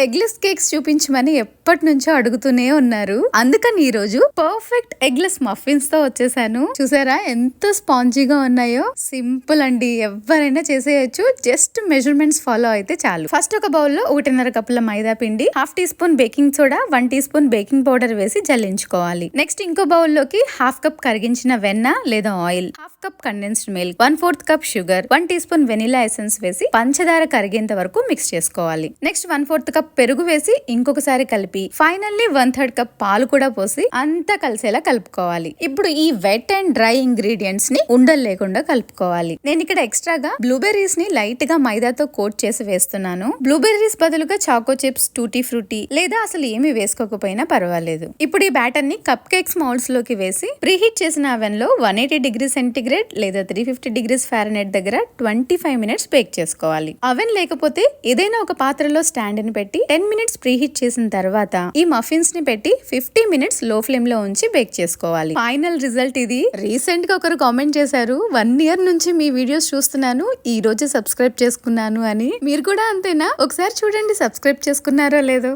Eggless cakes చూపించమని ఎప్పటి నుంచో అడుగుతూనే ఉన్నారు. అందుకని ఈ రోజు పర్ఫెక్ట్ ఎగ్లెస్ మఫిన్స్ తో వచ్చేసాను. చూసారా ఎంత స్పాంజీగా ఉన్నాయో. సింపుల్ అండి, ఎవరైనా చేసేయచ్చు. జస్ట్ మెజర్మెంట్స్ ఫాలో అయితే చాలు. ఫస్ట్ ఒక బౌల్ లో 1.5 కప్పుల మైదా పిండి, half teaspoon baking soda, 1 teaspoon baking powder వేసి జల్లించుకోవాలి. నెక్స్ట్ ఇంకో బౌల్ లోకి హాఫ్ కప్ కరిగించిన వెన్న లేదా oil, half cup condensed milk, 1/4 cup sugar, 1 teaspoon vanilla essence వేసి పంచదార కరిగేంత వరకు మిక్స్ చేసుకోవాలి. నెక్స్ట్ 1/4 కప్ పెరుగు వేసి ఇంకొకసారి కలిపి ఫైనల్లీ 1/3 కప్ పాలు కూడా పోసి అంతా కలిసేలా కలుపుకోవాలి. ఇప్పుడు ఈ వెట్ అండ్ డ్రై ఇంగ్రీడియంట్స్ ని ఉండలు లేకుండా కలుపుకోవాలి. నేను ఇక్కడ ఎక్స్ట్రాగా బ్లూబెర్రీస్ ని లైట్ గా మైదాతో కోట్ చేసి వేస్తున్నాను. బ్లూబెర్రీస్ బదులుగా చాకో చిప్స్, టూటీ ఫ్రూటీ లేదా అసలు ఏమి వేసుకోకపోయినా పర్వాలేదు. ఇప్పుడు ఈ బ్యాటర్ ని కప్ కేక్స్ మౌల్డ్స్ లోకి వేసి ప్రీహీట్ చేసిన అవెన్ లో 180 డిగ్రీ సెంటిగ్రేడ్ లేదా 350 డిగ్రీస్ ఫారెన్హీట్ దగ్గర 25 మినిట్స్ బేక్ చేసుకోవాలి. అవెన్ లేకపోతే ఏదైనా ఒక పాత్రలో స్టాండ్ ని పెట్టి 10 మినిట్స్ ప్రీహీట్ చేసిన తర్వాత ఈ మఫిన్స్ ని పెట్టి 50 మినిట్స్ లో ఫ్లేమ్ లో ఉంచి బేక్ చేసుకోవాలి. ఫైనల్ రిజల్ట్ ఇది. రీసెంట్ గా ఒకరు కామెంట్ చేశారు, 1 ఇయర్ నుంచి మీ వీడియోస్ చూస్తున్నాను, ఈ రోజు సబ్స్క్రైబ్ చేసుకున్నాను అని. మీరు కూడా అంతేనా? ఒకసారి చూడండి సబ్స్క్రైబ్ చేసుకున్నారో లేదో.